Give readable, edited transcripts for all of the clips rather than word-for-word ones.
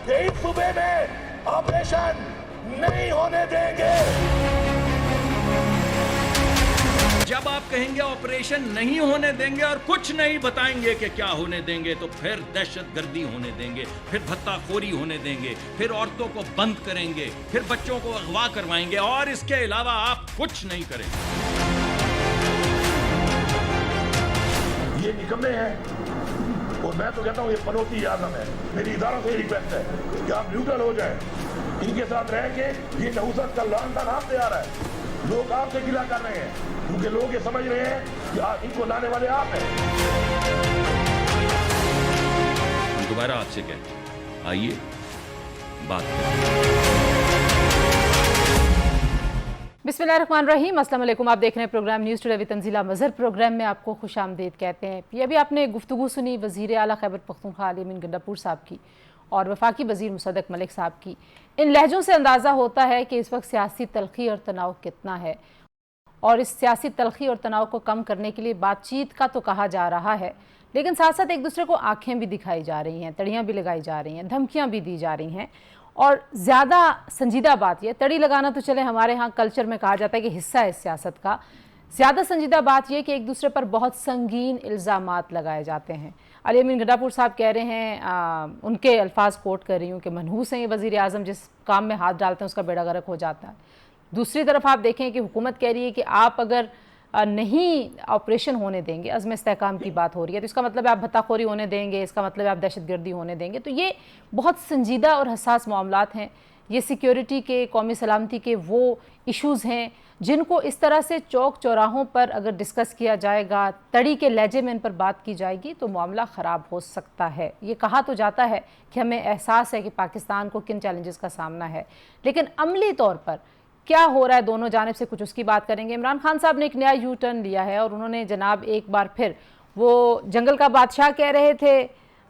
कि इस सूबे में ऑपरेशन नहीं होने देंगे। जब आप कहेंगे ऑपरेशन नहीं होने देंगे और कुछ नहीं बताएंगे कि क्या होने देंगे, तो फिर दहशतगर्दी होने देंगे, फिर भत्ताखोरी होने देंगे, फिर औरतों को बंद करेंगे, फिर बच्चों को अगवा करवाएंगे और इसके अलावा आप कुछ नहीं करेंगे। ये निकम्मे हैं और मैं तो कहता हूँ ये पनौती आजम है। मेरी इदारों से रिक्वेस्ट है कि आप न्यूट्रल हो जाएं, इनके साथ रह के ये नहुसत का लानदान आप दे आ रहा है, लोग आपसे गिला कर रहे हैं क्योंकि लोग ये समझ रहे हैं कि इनको लाने वाले आप हैं। दोबारा आपसे कहते हैं, आइए बात करें। बिस्मिल्लाहिर्रहमानिर्रहीम, अस्सलाम वालेकुम। आप देख रहे हैं program news today with Tanzeela Mazhar. Program में आपको खुशामदीद कहते हैं। ये अभी आपने गुफ्तगू सुनी वज़ीर आला खैबर पख्तूनख्वा अली अमीन गंडापुर साहब की और वफाकी वज़ीर मुसद्दक मलिक साहब की। इन लहजों से अंदाज़ा होता है कि इस वक्त सियासी तलखी और तनाव कितना है, और इस सियासी तलखी और तनाव को कम करने के लिए बातचीत का तो कहा जा रहा है, लेकिन साथ साथ एक दूसरे को आंखें भी दिखाई जा रही हैं, तड़ियाँ भी लगाई जा रही हैं, धमकियाँ भी दी जा रही हैं। और ज़्यादा संजीदा बात यह, तड़ी लगाना तो चले हमारे यहाँ कल्चर में कहा जाता है कि हिस्सा है सियासत का, ज़्यादा संजीदा बात यह कि एक दूसरे पर बहुत संगीन इल्ज़ामात लगाए जाते हैं। अली अमीन गंडापुर साहब कह रहे हैं, उनके अल्फाज कोट कर रही हूँ, कि मनहूस हैं ये वज़ीर आज़म, जिस काम में हाथ डालते हैं उसका बेड़ा गर्क हो जाता है। दूसरी तरफ आप देखें कि हुकूमत कह रही है कि आप अगर नहीं ऑपरेशन होने देंगे, अज़्म इस्तेहकाम की बात हो रही है, तो इसका मतलब है आप भत्ताखोरी होने देंगे, इसका मतलब है आप दहशतगर्दी होने देंगे। तो ये बहुत संजीदा और हसास मामलात हैं। ये सिक्योरिटी के, कौमी सलामती के वो इश्यूज़ हैं जिनको इस तरह से चौक चौराहों पर अगर डिस्कस किया जाएगा, तड़ी के लहजे में इन पर बात की जाएगी, तो मामला ख़राब हो सकता है। ये कहा तो जाता है कि हमें एहसास है कि पाकिस्तान को किन चैलेंजेस का सामना है, लेकिन अमली तौर पर क्या हो रहा है दोनों जानिब से, कुछ उसकी बात करेंगे। इमरान खान साहब ने एक नया यू टर्न लिया है और उन्होंने जनाब एक बार फिर, वो जंगल का बादशाह कह रहे थे,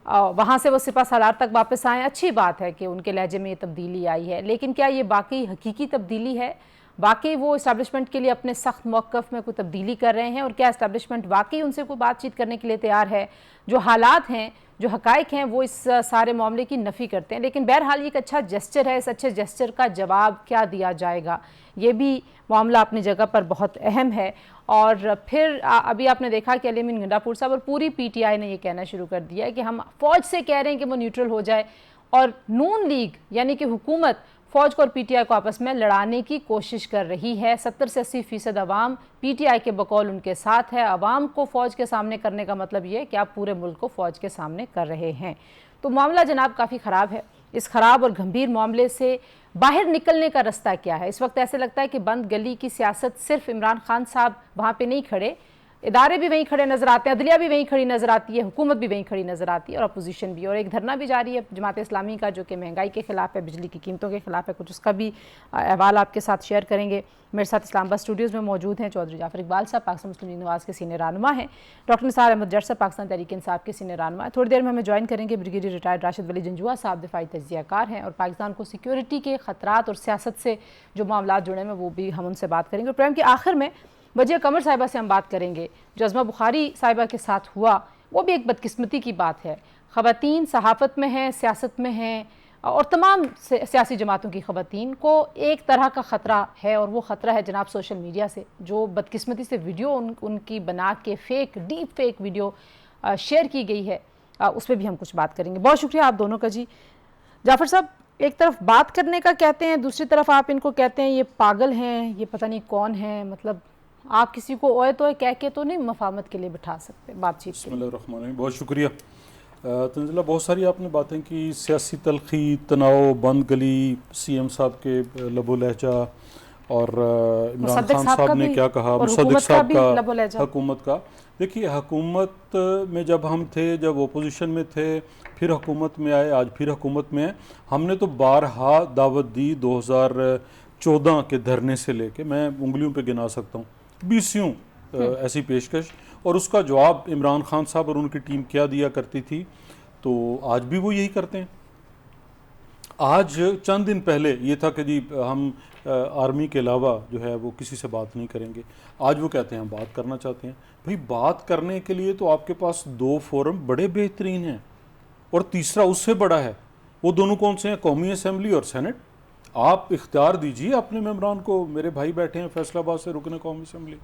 वहाँ से वो सिपा सालार तक वापस आए। अच्छी बात है कि उनके लहजे में ये तब्दीली आई है, लेकिन क्या ये बाकी हकीकी तब्दीली है? वाकई वो इस्टेब्लिशमेंट के लिए अपने सख्त मौक़िफ़ में कोई तब्दीली कर रहे हैं, और क्या इस्टेब्लिशमेंट वाकई उनसे कोई बातचीत करने के लिए तैयार है? जो हालात हैं, जो हक़ाइक़ हैं, वो इस सारे मामले की नफ़ी करते हैं। लेकिन बहरहाल ये एक अच्छा जेस्चर है, इस अच्छे जेस्चर का जवाब क्या दिया जाएगा, ये भी मामला अपनी जगह पर बहुत अहम है। और फिर अभी आपने देखा कि अली अमीन गंडापुर साहब और पूरी PTI ने ये कहना शुरू कर दिया है कि हम फ़ौज से कह रहे हैं कि वो न्यूट्रल हो जाए, और नून लीग यानी कि हुकूमत फ़ौज को और PTI को आपस में लड़ाने की कोशिश कर रही है। 70 से 80% अवाम PTI के बकौल उनके साथ है। अवाम को फ़ौज के सामने करने का मतलब ये है कि आप पूरे मुल्क को फ़ौज के सामने कर रहे हैं। तो मामला जनाब काफ़ी ख़राब है। इस ख़राब और गंभीर मामले से बाहर निकलने का रास्ता क्या है? इस वक्त ऐसे लगता है कि बंद गली की सियासत सिर्फ इमरान खान साहब वहाँ पे नहीं खड़े, इदारे भी वहीं खड़े नज़र आते हैं, अदलिया भी वहीं खड़ी नज़र आती है, हुकूमत भी वहीं खड़ी नज़र आती है, और अपोजिशन भी। और एक धरना भी जारी है जमात इस्लामी का, जो कि महंगाई के ख़िलाफ़ है, बिजली की कीमतों के ख़िलाफ़ है। कुछ उसका भी अहवाल आपके साथ शेयर करेंगे। मेरे साथ इस्लामाबाद स्टूडियोज़ में मौजूद हैं चौधरी जाफ़र इकबाल साहब, पाकिस्तान मुस्लिम लीग नवाज़ के सीनियर रहनुमा हैं, डॉक्टर निसार अहमद जट साहब, पाकिस्तान तहरीक इंसाफ के सीनियर रहनुमा हैं। थोड़ी देर में हमें ज्वाइन करेंगे ब्रिगेडियर रिटायर्ड राशिद वली जंजुआ साहब, दिफाई तज्ज़ियाकार हैं, और पाकिस्तान को सिक्योरिटी के ख़तरात और सियासत से जो मामला जुड़े हैं वो भी हम उनसे बात करेंगे। और प्रोग्राम के आखिर में वजिया कमर साहिबा से हम बात करेंगे। जो अज़मा बुखारी साहिबा के साथ हुआ वो भी एक बदकिस्मती की बात है। ख़वातीन सहाफ़त में हैं, सियासत में हैं, और तमाम सियासी जमातों की ख़वातीन को एक तरह का ख़तरा है, और वो ख़तरा है जनाब सोशल मीडिया से। जो बदकिस्मती से वीडियो उनकी बना के fake, deep fake video share की गई है, उस पर भी हम कुछ बात करेंगे। बहुत शुक्रिया आप दोनों का जी। जाफ़र साहब, एक तरफ बात करने का कहते हैं, दूसरी तरफ आप इनको कहते हैं ये पागल हैं, ये पता नहीं कौन है। मतलब आप किसी को ओए तो कह के तो नहीं मफाहमत के लिए बिठा सकते बातचीत के लिए। बहुत शुक्रिया तंजिला। बहुत सारी आपने बातें की, सियासी तलखी, तनाव, बंद गली, CM साहब के लबो लहजा, और इमरान खान साहब ने क्या कहा, मुसद्दिक साहब का, हुकूमत का। देखिए, हुकूमत में जब हम थे, जब ओपोजिशन में थे, फिर हुकूमत में आए, आज फिर हुकूमत में है। हमने तो बारहा दावत दी 2014 के धरने से लेके, मैं उंगलियों पे गिना सकता हूँ 20 ऐसी पेशकश, और उसका जवाब इमरान खान साहब और उनकी टीम क्या दिया करती थी। तो आज भी वो यही करते हैं। आज चंद दिन पहले ये था कि जी हम आर्मी के अलावा जो है वो किसी से बात नहीं करेंगे। आज वो कहते हैं हम बात करना चाहते हैं। भाई, बात करने के लिए तो आपके पास 2 फोरम बड़े बेहतरीन हैं, और तीसरा उससे बड़ा है वो दोनों कौन से हैं? कौमी असम्बली और सेनेट। आप इख्तियार दीजिए अपने मेम्बरान को, मेरे भाई बैठे हैं फैसलाबाद से रुकने कौमी असम्बली,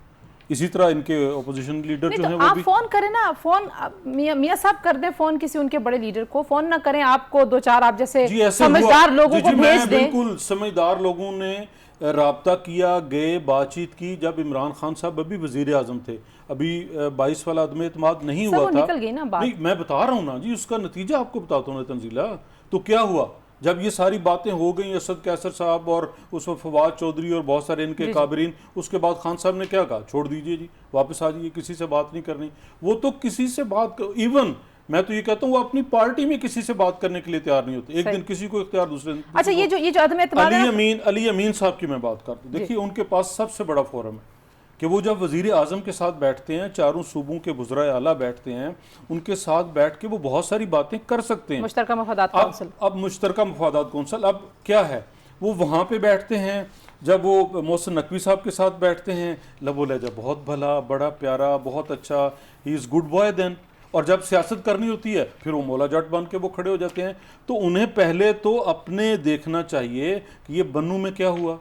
इसी तरह इनके अपोजिशन लीडर जो तो हैं वो आप भी फोन करें ना, फोन मियां साहब कर दें फोन किसी उनके बड़े लीडर को, फोन ना करें आपको दो चार आप जैसे समझदार लोगों को भेज दें। बिल्कुल समझदार लोगों ने राब्ता किया, गए, बातचीत की। जब इमरान खान साहब अभी वजीर आजम थे, अभी 22 वाला अदम एतमाद नहीं हुआ था, निकल गई ना बात। नहीं मैं बता रहा हूँ ना जी, उसका नतीजा आपको बताता हूँ तंजीला। तो क्या हुआ जब ये सारी बातें हो गई, असद कैसर साहब और उस वक्त फवाद चौधरी और बहुत सारे इनके काबरीन, उसके बाद खान साहब ने क्या कहा? छोड़ दीजिए जी, वापस आ जाइए, किसी से बात नहीं करनी। वो तो किसी से बात इवन मैं तो ये कहता हूँ वो अपनी पार्टी में किसी से बात करने के लिए तैयार नहीं होते। एक दिन किसी को इख्तियार, दूसरे दिन अच्छा ये जो अदम एतमाद अली अमीन साहब की मैं बात करता हूँ। देखिए उनके पास सबसे बड़ा फोरम है कि वो जब वजीर आजम के साथ बैठते हैं, चारों सूबों के वज़राए आला बैठते हैं, उनके साथ बैठ के वो बहुत सारी बातें कर सकते हैं। मुश्तरका मफादात कौंसिल, अब मुश्तरका मफादात कौंसिल अब क्या है, वो वहाँ पे बैठते हैं। जब वो मोहसिन नकवी साहब के साथ बैठते हैं, लबो लहजा बहुत भला, बड़ा प्यारा, बहुत अच्छा, he is good boy then. और जब सियासत करनी होती है फिर वो मौला जट बन के वो खड़े हो जाते हैं। तो उन्हें पहले तो अपने देखना चाहिए कि ये बन्नू में क्या हुआ,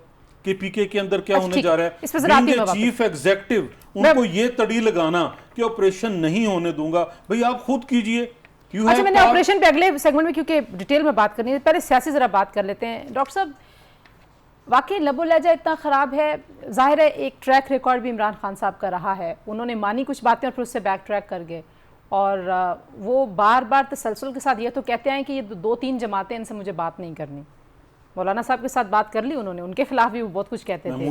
कि पीके के अंदर क्या होने जा रहा है। चीफ एग्जीक्यूटिव उनको ये तड़ी लगाना कि ऑपरेशन नहीं होने दूंगा, भाई आप खुद कीजिए। अच्छा मैंने ऑपरेशन पे अगले सेगमेंट में क्योंकि डिटेल में बात करनी है, पहले सियासी जरा बात कर लेते हैं। डॉक्टर साहब वाकई लबो लहजा इतना ख़राब है, जाहिर है एक ट्रैक रिकॉर्ड भी इमरान खान साहब का रहा है, उन्होंने मानी कुछ बातें और फिर उससे बैक ट्रैक कर गए, और वो बार बार तसलसल के साथ ये तो कहते हैं कि ये 2-3 जमातें, इनसे मुझे बात नहीं करनी। मौलाना साहब के साथ बात कर ली उन्होंने, उनके खिलाफ भी वो बहुत कुछ कहते थे।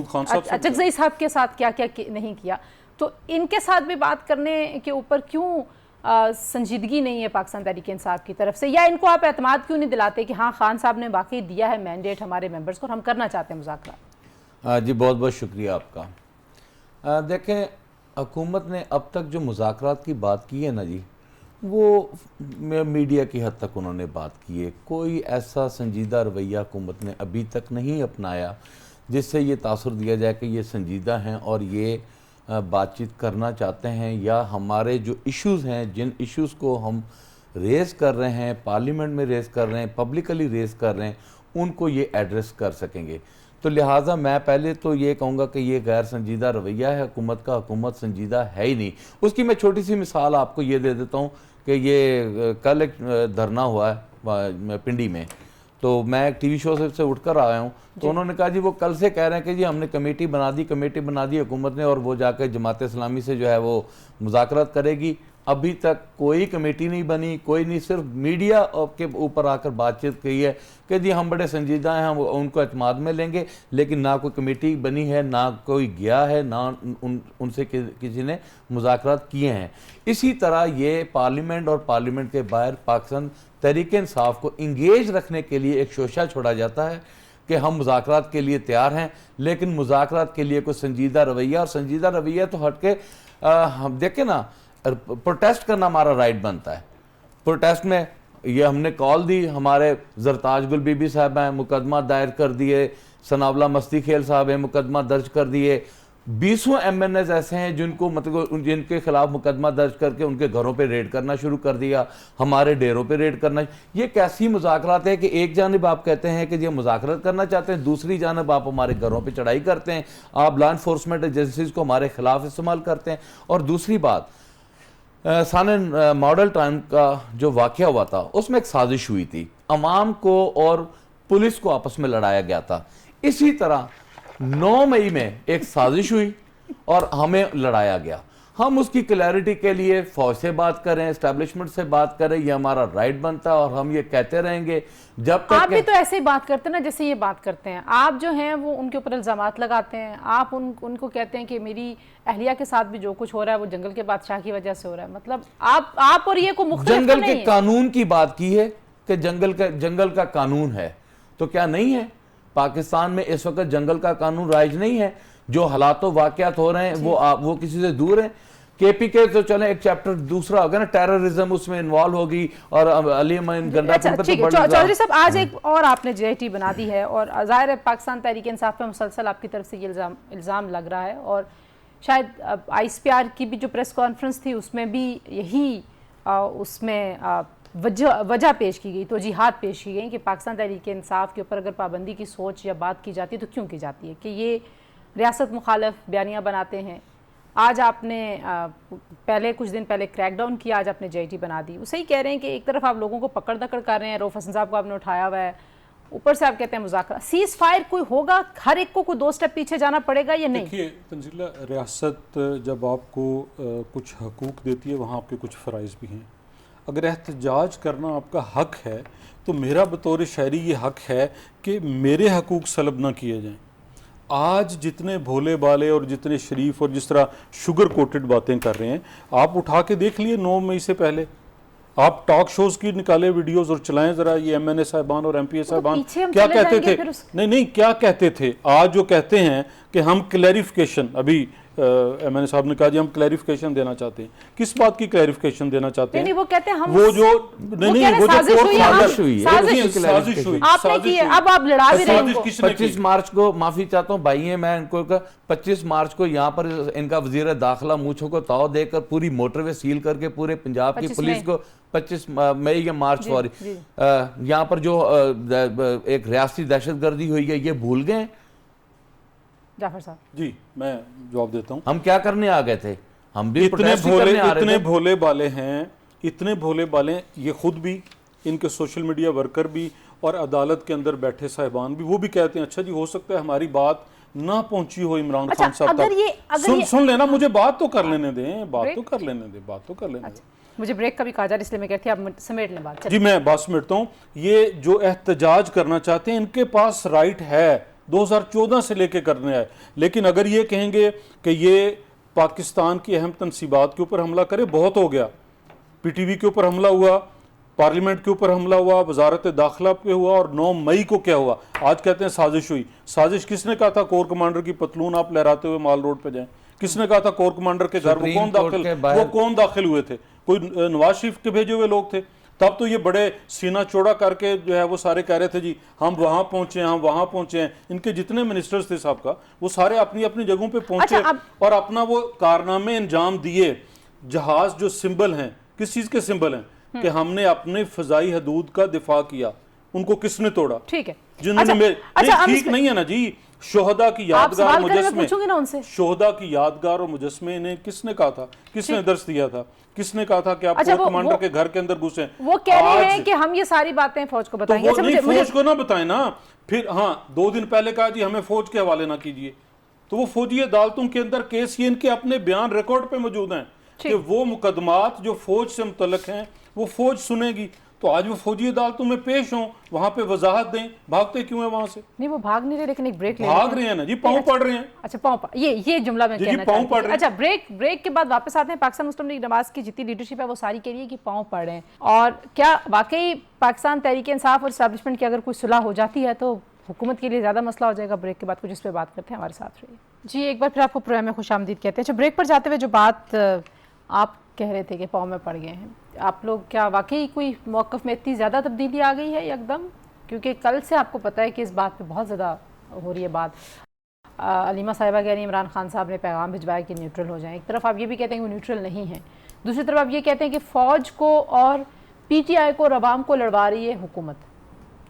अचकज़ई साहब के साथ क्या क्या नहीं किया, तो इनके साथ भी बात करने के ऊपर क्यों संजीदगी नहीं है पाकिस्तान तहरीक इंसाफ की तरफ से, या इनको आप एतमाद क्यों नहीं दिलाते कि हाँ खान साहब ने वाकई दिया है मैंडेट हमारे मेंबर्स को और हम करना चाहते हैं मुज़ाकरा? जी बहुत बहुत शुक्रिया आपका। देखें हुकूमत ने अब तक जो मुज़ाकरात की बात की है ना जी, वो मीडिया की हद तक उन्होंने बात की है। कोई ऐसा संजीदा रवैया हुकूमत ने अभी तक नहीं अपनाया जिससे ये तासुर दिया जाए कि ये संजीदा हैं और ये बातचीत करना चाहते हैं, या हमारे जो इश्यूज़ हैं, जिन इश्यूज़ को हम रेज़ कर रहे हैं, पार्लियामेंट में रेज़ कर रहे हैं, पब्लिकली रेज़ कर रहे हैं, उनको ये एड्रेस कर सकेंगे। तो लिहाजा मैं पहले तो ये कहूँगा कि ये गैर संजीदा रवैया है हुकूमत का, हुकूमत संजीदा है ही नहीं। उसकी मैं छोटी सी मिसाल आपको ये दे देता हूँ कि ये कल एक धरना हुआ है पिंडी में, तो मैं एक टीवी शो से उठकर आया हूँ, तो उन्होंने कहा जी वो कल से कह रहे हैं कि जी हमने कमेटी बना दी हुकूमत ने, और वो जाकर जमात इस्लामी से जो है वो मुज़ाकरात करेगी। अभी तक कोई कमेटी नहीं बनी, कोई नहीं, सिर्फ मीडिया के ऊपर आकर बातचीत की है कि जी हम बड़े संजीदा हैं, हम उनको एतमाद में लेंगे, लेकिन ना कोई कमेटी बनी है, ना कोई गया है, ना उनसे किसी ने मुज़ाकरात किए हैं। इसी तरह ये पार्लियामेंट और पार्लियामेंट के बाहर पाकिस्तान तहरीक इंसाफ को इंगेज रखने के लिए एक शोशा छोड़ा जाता है कि हम मुज़ाकरात के लिए तैयार हैं, लेकिन मुज़ाकरात के लिए कोई संजीदा रवैया, और संजीदा रवैया तो हट के हम देखें ना, प्रोटेस्ट करना हमारा राइट बनता है। प्रोटेस्ट में ये हमने कॉल दी, हमारे जरताज गुल बीबी साहब हैं, मुकदमा दायर कर दिए, सनावला मस्ती खेल साहब हैं, मुकदमा दर्ज कर दिए, 20 MNAs ऐसे हैं जिनको मतलब जिनके खिलाफ मुकदमा दर्ज करके उनके घरों पे रेड करना शुरू कर दिया, हमारे डेरों पे रेड करना। ये कैसी मुज़ाकरात है कि एक जानिब आप कहते हैं कि ये मुज़ाकरात करना चाहते हैं, दूसरी जानिब आप हमारे घरों पे चढ़ाई करते हैं, आप लॉ इन्फोर्समेंट एजेंसीज को हमारे खिलाफ इस्तेमाल करते हैं। और दूसरी बात, सन मॉडल टाउन का जो वाक़या हुआ था उसमें एक साजिश हुई थी, अवाम को और पुलिस को आपस में लड़ाया गया था। इसी तरह 9 मई में एक साजिश हुई और हमें लड़ाया गया। हम उसकी क्लैरिटी के लिए फौज से बात करें, एस्टैब्लिशमेंट से बात करें, ये हमारा राइट बनता है और हम ये कहते रहेंगे जब तक। आप भी तो ऐसे ही बात करते हैं ना जैसे ये बात करते हैं, आप जो हैं वो उनके ऊपर इल्जामात लगाते हैं, आप उनको कहते हैं कि मेरी अहलिया के साथ भी जो कुछ हो रहा है वो जंगल के बादशाह की वजह से हो रहा है। मतलब आप और ये को मुख्तलिफ जंगल के कानून की बात की है कि जंगल का कानून है, तो क्या नहीं है? पाकिस्तान में इस वक्त जंगल का कानून राइज नहीं है। जो हालातों वाकयात हो रहे हैं वो किसी से दूर हैं। केपीके तो चले एक चैप्टर दूसरा होगा ना, टेररिज्म उसमें इन्वॉल्व होगी, और अली अमीन गंडापुर पे तो चौधरी साहब आज एक और आपने JIT बना दी है, और जाहिर है पाकिस्तान तहरीक इंसाफ पे मुसलसल आपकी तरफ से ये इल्ज़ाम लग रहा है, और शायद ICPR की भी जो प्रेस कॉन्फ्रेंस थी उसमें भी यही उसमें वजह पेश की गई, तोजीहात पेश की गई कि पाकिस्तान तहरीक इंसाफ के ऊपर अगर पाबंदी की सोच या बात की जाती है तो क्यों की जाती है, कि ये रियासत मुखालफ बयानियाँ बनाते हैं। आज आपने पहले कुछ दिन पहले क्रैकडाउन किया, आज आपने JIT बना दी। वो सही कह रहे हैं कि एक तरफ आप लोगों को पकड़ दकड़ कर रहे हैं, रऊफ हसन साहब को आपने उठाया हुआ है, ऊपर से आप कहते हैं मुज़ाकरा, सीज फायर कोई होगा, हर एक को 2 स्टेप पीछे जाना पड़ेगा या नहीं? देखिए तंजीला, रियासत जब आपको कुछ हकूक़ देती है वहाँ आपके कुछ फ़राइज़ भी हैं। अगर एहतजाज करना आपका हक है तो मेरा बतौर शहरी ये हक है कि मेरे हकूक़ सलब ना किए जाएँ। आज जितने भोले बाले और जितने शरीफ और जिस तरह शुगर कोटेड बातें कर रहे हैं, आप उठा के देख लिए 9 मई से पहले आप टॉक शोज़ की निकाले वीडियोस और चलाएं ज़रा, ये MNA साहिबान और MPA साहिबान क्या कहते थे। नहीं, क्या कहते थे। आज जो कहते हैं कि हम क्लैरिफिकेशन, अभी MNA साहब ने कहा जी हम क्लैरिफिकेशन देना चाहते हैं। किस बात की क्लैरिफिकेशन देना चाहते हैं? नहीं, वो कहते हैं हम वो जो साजिश हुई आपने की, अब आप लड़ा भी रहे हैं। 25 मार्च को, माफी चाहता हूँ भाई है, मैं इनको 25 मार्च को यहाँ पर इनका वजीर दाखिला मूंछों को ताव देकर पूरी मोटरवे सील करके पूरे पंजाब की पुलिस को 25 मई या मार्च सॉरी यहाँ पर जो एक रियासती दहशतगर्दी हुई है ये भूल गए? जाफर साहब जी, मैं जवाब देता हूँ। हम क्या करने आ गए थे? हम भी इतने भोले बाले हैं, इतने भोले बाले हैं, ये खुद भी, इनके सोशल मीडिया वर्कर भी और अदालत के अंदर बैठे साहिबान भी, वो भी कहते हैं अच्छा जी हो सकता है हमारी बात ना पहुंची हो इमरान खान साहब तक। सुन लेना, मुझे बात तो कर लेने दें, बात तो कर लेने दें। मुझे ब्रेक का भी कहा जा रहा है, इसलिए मैं कहती हूँ आप समेट लें बात। जी मैं बात समेटता हूँ। ये जो एहतजाज करना चाहते हैं इनके पास राइट है, 2014 से लेके करने आए, लेकिन अगर ये कहेंगे कि ये पाकिस्तान की अहम तनसीबात के ऊपर हमला करे, बहुत हो गया। PTV के ऊपर हमला हुआ, पार्लियामेंट के ऊपर हमला हुआ, वजारत दाखिला पे हुआ, और 9 मई को क्या हुआ? आज कहते हैं साजिश हुई। साजिश किसने कहा था कोर कमांडर की पतलून आप लहराते हुए माल रोड पे जाएं? किसने कहा था कोर कमांडर के घर? वो कौन दाखिल हुए थे? कोई नवाज शरीफ के भेजे हुए लोग थे? तब तो ये बड़े सीना चौड़ा करके जो है वो सारे कह रहे थे जी हम वहां पहुंचे हैं, हम वहां पहुंचे हैं। इनके जितने मिनिस्टर्स थे साहब का, वो सारे अपनी अपनी जगहों पे पहुंचे और अपना वो कारनामे अंजाम दिए। जहाज जो सिंबल हैं, किस चीज के सिंबल हैं? कि हमने अपने फजाई हदूद का दिफा किया, उनको किसने तोड़ा? ठीक है, जिन्होंने ठीक नहीं है ना जी। शोहदा की यादगार मुजस्मे, शोहदा की यादगार और मुजस्मे इन्हें किसने कहा था? किसने दर्श दिया था? किसने कहा था कि आप कमांडर के घर के अंदर घुसे? वो कह रहे हैं कि हम ये सारी बातें फौज को बताएंगे। तो नहीं, फौज को ना बताएं ना। फिर हाँ, 2 दिन पहले कहा जी हमें फौज के हवाले ना कीजिए, तो वो फौजी अदालतों के अंदर केस ये इनके अपने बयान रिकॉर्ड पे मौजूद हैं कि वो मुकदमात जो फौज से मुतल्लक हैं वो फौज सुनेगी। तो आज वो फौजी अदालतों में पेश हों, वहां पे वजाहत दें। भागते क्यों है वहां से? नहीं, वो भाग नहीं रहे, लेकिन एक ब्रेक भाग रहे हैं ना जी, पांव पड़ रहे हैं। अच्छा, पांव ये जुमला मैं कहना चाहती हूं। अच्छा, ब्रेक के बाद वापस आते हैं। पाकिस्तान मुस्लिम लीग नवाज की जितनी लीडरशिप है वो सारी कह रही है कि पांव पड़ रहे हैं। और क्या वाकई पाकिस्तान तहरीक इंसाफ और एस्टैब्लिशमेंट की अगर कोई सुलह हो जाती है तो हुकूमत के लिए ज़्यादा मसला हो जाएगा? ब्रेक के बाद कुछ इस पर बात करते हैं, हमारे साथ रहिए जी। एक बार फिर आपको प्रोग्राम में खुशामदीद कहते हैं। अच्छा, ब्रेक पर जाते हुए जो बात आप कह रहे थे कि पाँव में पड़ गए हैं, आप लोग क्या वाकई कोई मौक़िफ़ में इतनी ज़्यादा तब्दीली आ गई है एकदम? क्योंकि कल से आपको पता है कि इस बात पे बहुत ज़्यादा हो रही है बात। अलीमा साहिबा कह रही हैं इमरान खान साहब ने पैगाम भिजवाया कि न्यूट्रल हो जाएं। एक तरफ आप ये भी कहते हैं कि वो न्यूट्रल नहीं है, दूसरी तरफ आप ये कहते हैं कि फ़ौज को और PTI को और अवाम को लड़वा रही है हुकूमत।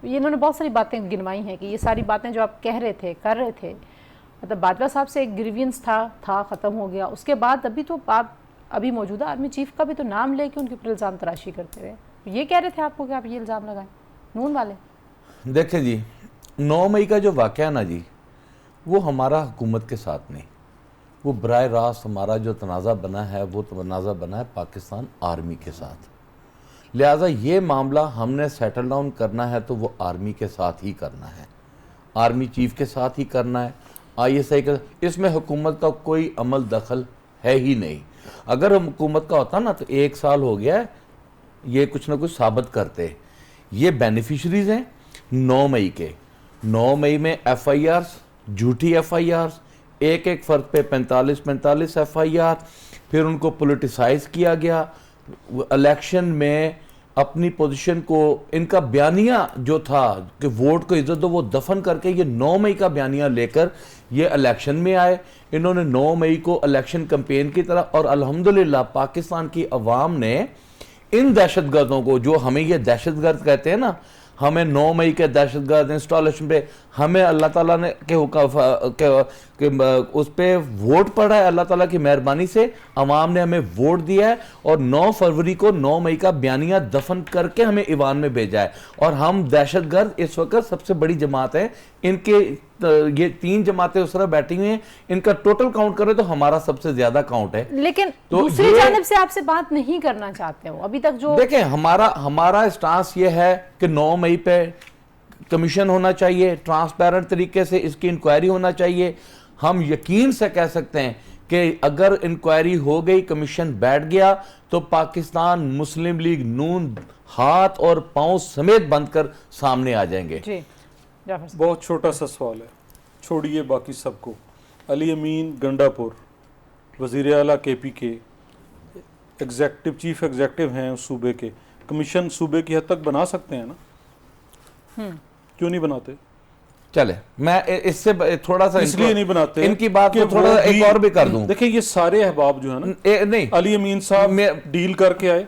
ये इन्होंने बहुत सारी बातें गिनवाई हैं कि ये सारी बातें जो आप कह रहे थे, कर रहे थे, मतलब बाजवा साहब से एक ग्रीवियंस था ख़त्म हो गया, उसके बाद अभी तो आप अभी मौजूदा आर्मी चीफ का भी तो नाम लेके उनके ऊपर इल्ज़ाम तराशी करते रहे। ये कह रहे थे आपको कि आप ये इल्ज़ाम लगाएं नून वाले। देखें जी, 9 मई का जो वाक़या ना जी, वो हमारा हुकूमत के साथ नहीं, वो बराह रास्त हमारा जो तनाज़ा बना है वो तनाज़ा बना है पाकिस्तान आर्मी के साथ। लिहाजा ये मामला हमने सेटल डाउन करना है तो वो आर्मी के साथ ही करना है, आर्मी चीफ के साथ ही करना है, ISI का। इसमें हुकूमत का कोई अमल दखल है ही नहीं। अगर हम हुकूमत का होता ना तो 1 साल हो गया है ये कुछ ना कुछ साबित करते। ये बेनिफिशरीज हैं 9 मई के। 9 मई में FIRs, झूठी FIRs, एक फर्द पे 45 FIR, फिर उनको पोलिटिसाइज किया गया। इलेक्शन में अपनी पोजीशन को, इनका बयानिया जो था कि वोट को इज्जत दो, वो दफन करके ये 9 मई का बयानिया लेकर ये इलेक्शन में आए। इन्होंने 9 मई को इलेक्शन कैंपेन की तरह, और अल्हम्दुलिल्लाह पाकिस्तान की अवाम ने इन दहशतगर्दों को, जो हमें ये दहशतगर्द कहते हैं ना, हमें 9 मई के दहशतगर्द इंस्टॉलेशन पे हमें अल्लाह ताला ने के उस पे वोट पड़ा है, अल्लाह ताला की मेहरबानी से अवाम ने हमें वोट दिया है और 9 फरवरी को 9 मई का बयानिया दफन करके हमें ईवान में भेजा है। और हम दहशतगर्द इस वक्त सबसे बड़ी जमात है, इनके ये 3 जमातें उस तरह बैठी हुई हैं, इनका टोटल काउंट करें तो हमारा सबसे ज्यादा काउंट है। लेकिन तो दूसरी जानिब से आपसे बात नहीं करना चाहते हो अभी तक। जो देखें, हमारा स्टांस ये है कि 9 मई पे कमीशन होना चाहिए, ट्रांसपेरेंट तरीके से इसकी इंक्वायरी होना चाहिए। हम यकीन से कह सकते हैं कि अगर इंक्वायरी हो गई, कमीशन बैठ गया, तो पाकिस्तान मुस्लिम लीग नून हाथ और पांव समेत बंद कर सामने आ जाएंगे। जी जाफर साहब। बहुत छोटा सा सवाल है, छोड़िए बाकी सबको। अली अमीन गंडापुर वज़ीर आला KP के एग्जेक्टिव चीफ एग्जेक्टिव हैं उस सूबे के, कमीशन सूबे की हद तक बना सकते हैं ना? क्यों नहीं बनाते? चले, मैं इससे थोड़ा सा इसलिए नहीं बनाते इनकी बात को थोड़ा एक और भी कर दूं। देखिए, ये सारे अहबाब जो है ना, नहीं, अली अमीन साहब डील करके आए,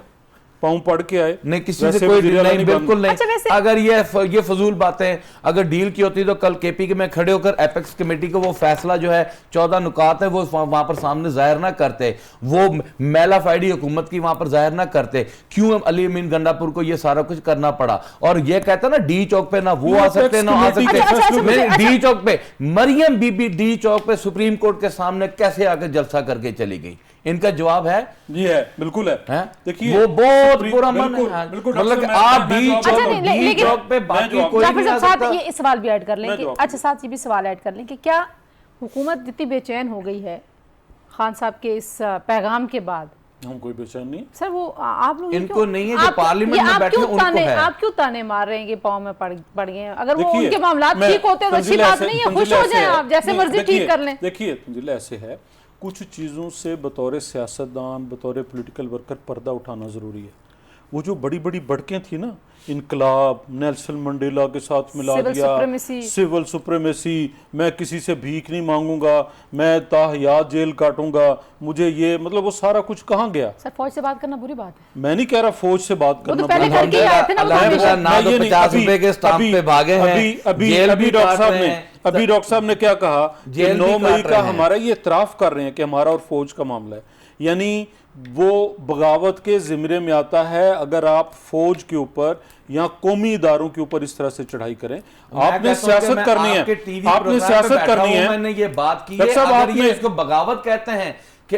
पाँव पढ़ के आए, नहीं किसी से कोई नहीं, बिल्कुल नहीं। अच्छा, अगर ये फजूल बातें अगर डील की होती तो कल KP के में खड़े होकर एपेक्स कमेटी को वो फैसला जो है 14 नुकात है वो वहां पर सामने जाहिर ना करते, वो मैला फाइडी हुकूमत की वहां पर जाहिर ना करते। क्यों अली अमीन गंडापुर को ये सारा कुछ करना पड़ा? और ये कहता ना डी चौक पे ना वो आ सकते ना आ सकते, डी चौक पे मरियम बीबी डी चौक पे सुप्रीम कोर्ट के सामने कैसे आकर जलसा करके चली गई? इनका जवाब है जी है, बिल्कुल है। देखिए, वो बहुत बुरा मन है, मतलब आप डी चौक पे बाकी कोई नहीं आ सकता। ये सवाल भी ऐड कर लें कि अच्छा साथ ये भी सवाल ऐड कर लें कि क्या हुकूमत जितनी बेचैन हो गई है खान साहब के इस पैगाम के बाद? हम कोई बेचैन नहीं सर, वो आप लोग इनको नहीं है जो पार्लियामेंट में बैठे उनको है। आप क्यों ताने मार रहे हैं कि पाँव में पड़ गए हैं? अगर वो उनके मामला ठीक होते तो अच्छी बात नहीं है, खुश हो जाए, आप जैसे मर्जी ठीक कर लें। देखिए तंजीला, ऐसे है, कुछ चीज़ों से बतौर सियासतदान, बतौर पॉलिटिकल वर्कर पर्दा उठाना ज़रूरी है। वो जो बड़ी बड़ी बढ़कें थी ना, इनकलाब, नेल्सन मंडेला के साथ मिला दिया, सिविल सुप्रीमेसी, मैं किसी से भीख नहीं मांगूंगा, मैं ताहयात जेल काटूंगा, मुझे ये, मतलब वो सारा कुछ कहाँ गया? सर, फौज से बात करना बुरी बात है। मैं नहीं कह रहा फौज से बात करना, अभी डॉक्टर साहब ने क्या कहा कि 9 मई का हमारा ये इतराफ कर रहे हैं कि हमारा और फौज का मामला है, यानी वो बगावत के जिम्मे में आता है अगर आप फौज के ऊपर या कौमी इदारों के ऊपर इस तरह से चढ़ाई करें। आपने सियासत करनी है, आपने सियासत करनी है। मैंने ये बात की है, अगर ये इसको बगावत कहते हैं कि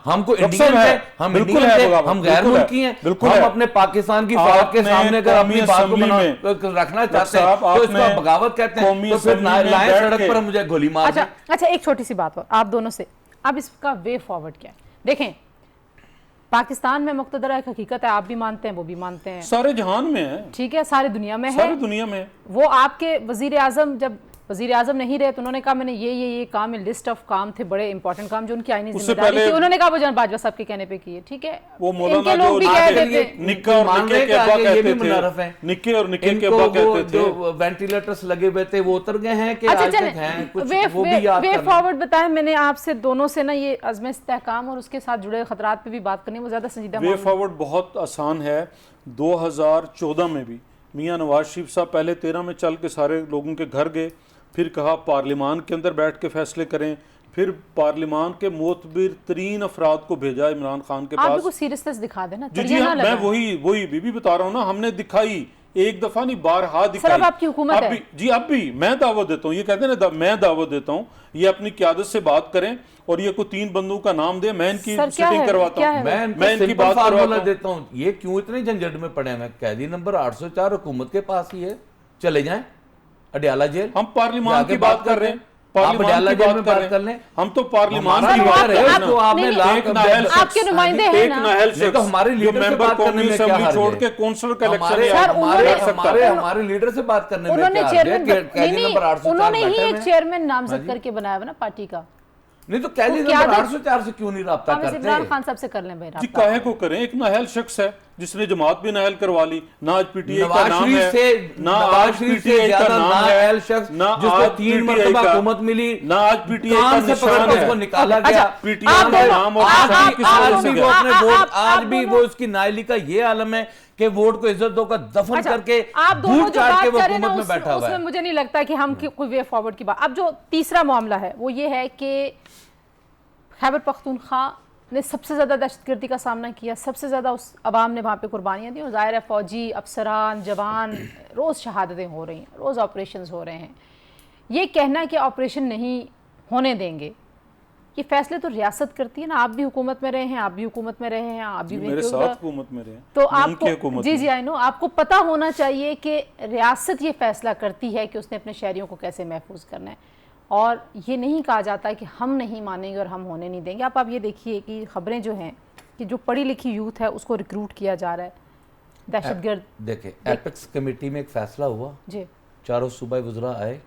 हमको इंडियन है, हम इंडियन है, हम गैर मुल्की हैं, हम अपने पाकिस्तान की फौज के सामने अगर अपनी बात को रखना चाहते हैं तो इसको बगावत कहते हैं, तो फिर लाएं सड़क पर मुझे गोली मार। अच्छा, एक छोटी सी बात और आप दोनों से, अब इसका वे फॉरवर्ड क्या है? देखें, पाकिस्तान में मुक़्तदर एक हकीकत है, आप भी मानते हैं, वो भी मानते हैं, सारे जहान में है, ठीक है, सारी दुनिया में है, सारी दुनिया में। वो आपके वजीर आजम जब वजीर आजम नहीं रहे तो उन्होंने कहा मैंने ये काम, लिस्ट ऑफ काम थे, बड़े इंपॉर्टेंट काम जो उनकी आईनी जिम्मेदारी थी, उन्होंने कहा वो जनाब बाजवा साहब के कहने पे किए, ठीक है। वो मौलाना लोग भी कह देते निक्का और निक्के के अब्बा कहते थे, निक्के और निक्के के अब्बा कहते थे, वेंटिलेटर्स लगे हुए थे वो उतर गए हैं कि अच्छा आज तक हैं कुछ, वो भी याद वे फॉरवर्ड बताएं। मैंने आपसे दोनों से ना ये अज़्म इस्तेहकाम और उसके साथ जुड़े खतरात पे भी बात करनी है, वो ज्यादा संजीदा वे फॉरवर्ड बहुत आसान है। 2014 में भी मियां नवाज शरीफ साहब पहले 13 में चल के सारे लोगों के घर गए, फिर कहा पार्लियामान के अंदर बैठ के फैसले करें, फिर पार्लियामान के मोतबिर तरीन अफराद को भेजा इमरान खान के पास। आप सीरियसनेस दिखा देना। जी हाँ, मैं वही बीबी बता रहा हूँ ना, हमने दिखाई, एक दफा नहीं बारहा दिखाई। अब आपकी हुकूमत है। जी अब भी मैं दावत देता हूँ, ये कहते हैं ना मैं दावत देता हूँ, ये अपनी क़यादत से बात करें और ये कोई 3 बंदों का नाम दे, मैं इनकी सीटिंग करवाता हूँ, मैं इनकी बात करवाता देता हूँ। ये क्यों इतने झंझट में पड़े हैं? कैदी नंबर 804 हुकूमत के पास ही है, चले जाएं अडियाला जेल। हम पार्लियामान की बात कर रहे हैं, पार्लियामान की बात कर लें, हम तो पार्लियामान की बात कर रहे हैं। तो आपके नुमाइंदे हैं ना, तो हमारे लीडर से बात करने में क्या हर्ज छोड़ के कौंसिलर का इलेक्शन हमारे लीडर से बात करने में क्या हर्ज है? उन्होंने ही एक चेयरमैन नामजद करके बनाया ना पार्टी का। नहीं तो कैदी नंबर 804 से क्यों नहीं राब्ता करते? इमरान खान साहब से कर लें भाई, जी काहे को करें, एक नाअहल शख्स है, जिसने जमात भी नाअहल करवा ली, ना आज पीटीआई का नवाज नाम शरीफ है, से ना आज पीटीआई का नाम नाअहल है, शख्स ना जिसको आज 3 PTI मरतबा का- हुकूमत मिली, ना आज पीटीआई का कान से पकड़ निशान के है। उसको निकाला अच्छा, गया। पीटीआई आप का दोनों- नाम और आप- निशान आप- किस आप वजह दोनों- से भी गया? वो अपने आप- वोट आप- आज आप भी दोनों- वो उसकी नाइली का ये आलम है कि वोट को इज्जत दो का दफन अच्छा, करके आप दोनों भूत जो चाट के बात वो करें ना हुकूमत में बैठा हुआ उसमें है। मुझे नहीं लगता कि हम कोई वे फॉरवर्ड की बात। अब जो तीसरा मामला है वो ये है कि खैबर पख्तूनख्वा ने सबसे ज़्यादा दहशतगर्दी का सामना किया, सबसे ज़्यादा उस अवाम ने वहाँ पे कुर्बानियाँ दी और ज़ाहिर है फ़ौजी अफसरान जवान रोज़ शहादतें हो रही हैं, रोज़ ऑपरेशंस हो रहे हैं। ये कहना कि ऑपरेशन नहीं होने देंगे, ये फैसले तो रियासत करती है ना। आप भी हुकूमत में रहे हैं, आप भी हुकूमत में रहे हैं, आप भी मेरे साथ हुकूमत में रहे, तो नहीं की आपको हुकूमत जी में। जी आई नो, आपको पता होना चाहिए कि रियासत ये फैसला करती है कि उसने अपने शहरियों को कैसे महफूज करना है, और ये नहीं कहा जाता कि हम नहीं मानेंगे और हम होने नहीं देंगे। आप ये देखिए कि खबरें जो हैं कि जो पढ़ी लिखी यूथ है उसको रिक्रूट किया जा रहा है, दहशतगर्द। देखे एपेक्स कमेटी में एक फैसला हुआ, जी चारों सूबाई वज़रा आए,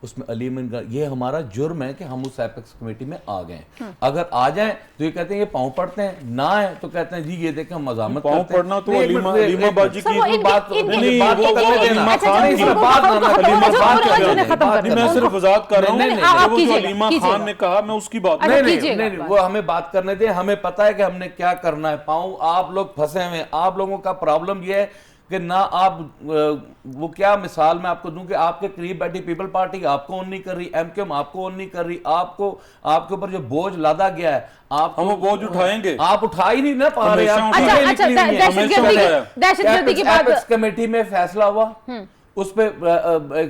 उसमें अली अमीन ये हमारा जुर्म है कि हम उस एपेक्स कमेटी में आ गए। अगर आ जाएं तो ये कहते हैं ये पाँव पड़ते हैं, ना है तो कहते हैं जी ये देखें हम मज़ामत पाँव करते हैं। पड़ना तो नहीं, एक अलीमा मिनट, एक अलीमा मिनट। बाजी सर, की वो नहीं, इनके- बात इनके- नहीं, बात वो तो करने इनके- देना। अच्छा, खान अच्छा, की उनको बात खत्म ना करो, करो, उनको बात खत्म कर करो, रहे उन्हें हैं, खत्म बात करते नहीं, मैं हैं, सिर्फ उनको- वजाहत कर रहा हूँ नहीं, कि नहीं, आप वो जो कीजिए, अलीमा कीजिए खान बात। ने कहा मैं उसकी बात अच्छा, नहीं नहीं कीजिएगा नहीं नहीं, बात। वो हमें बात करने दें, हमें पता है कि हमने क्या करना है। पाऊँ आप लोग फंसे हुए हैं, आप लोगों का प्रॉब्लम ये है कि ना आप वो क्या मिसाल मैं आपको दूं कि आपके करीब बैठी पीपल पार्टी आपको ऑन नहीं कर रही, एमक्यूएम आपको ऑन नहीं कर रही, आपको आपके ऊपर जो बोझ लादा गया है आप हम वो बोझ उठाएंगे। आप उठा ही नहीं ना पा रहे। हमेशा आप उठाएंगे। चीजें अच्छा, निकली हुई हैं। दहशतगर्दी की बात। एपेक्स कमेटी में फैसला हुआ, उस पे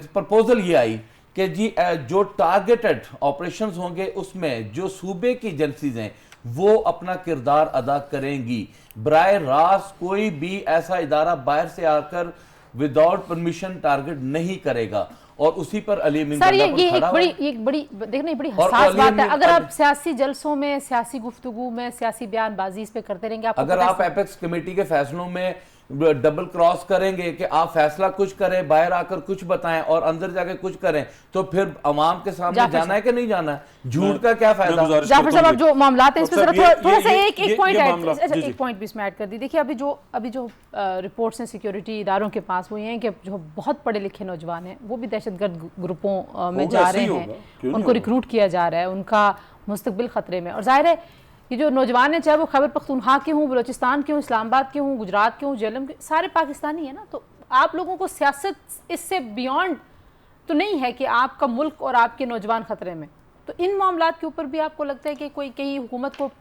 प्रपोजल ये आई कि जी जो टारगेटेड ऑपरेशंस होंगे उसमें जो सूबे की एजेंसीज हैं वो अपना किरदार अदा करेंगी। बराए रास्त कोई भी ऐसा इदारा बाहर से आकर विदाउट परमिशन टारगेट नहीं करेगा, और उसी पर अली अमीन सर ये खड़ा हुआ है। एक बड़ी देखना बड़ी और हसास अली बात है। अमीन- अगर आप सियासी जलसों में, सियासी गुफ्तगू में, सियासी बयानबाजी इस पे करते रहेंगे, आपको अगर पता आप है- एपेक्स कमेटी के फैसलों में डबल क्रॉस करेंगे कि आप फैसला कुछ करें, बाहर आकर कुछ बताएं और अंदर जाके कुछ करें, तो फिर अवाम के सामने जाफर जाना है कि नहीं जाना है? झूठ का क्या फायदा? गुजारिश जाफर करता साहब, हूं आप जो मामलात हैं इस पे डॉक्टर जरा साहब, थोड़ा सा ये- एक ये पॉइंट मामला, ऐड, जी, जी। एक पॉइंट भी इसमें ऐड कर दी। देखिए अभी जो रिपोर्ट्स हैं सिक्योरिटी इदारों के पास वो ये हैं कि जो बहुत पढ़े लिखे नौजवान हैं वो भी दहशतगर्द ग्रुपों में होगा, जा ऐसे रहे ही होगा, हैं, क्यों नहीं उनको होगा? रिक्रूट किया जा रहा है, उनका मुस्तकबिल खतरे में। और जाहिर है ये जो नौजवान हैं, चाहे वो खैबर पख्तूनख्वा के हों, बलोचिस्तान के हों, इस्लामाबाद के हों, गुजरात के हों, जेलम के, सारे पाकिस्तानी है ना। तो आप लोगों को सियासत इससे बियॉन्ड तो नहीं है कि आपका मुल्क और आपके नौजवान खतरे में। तो इन मामलात के ऊपर भी आपको लगता है कि कोई कहीं हुकूमत को,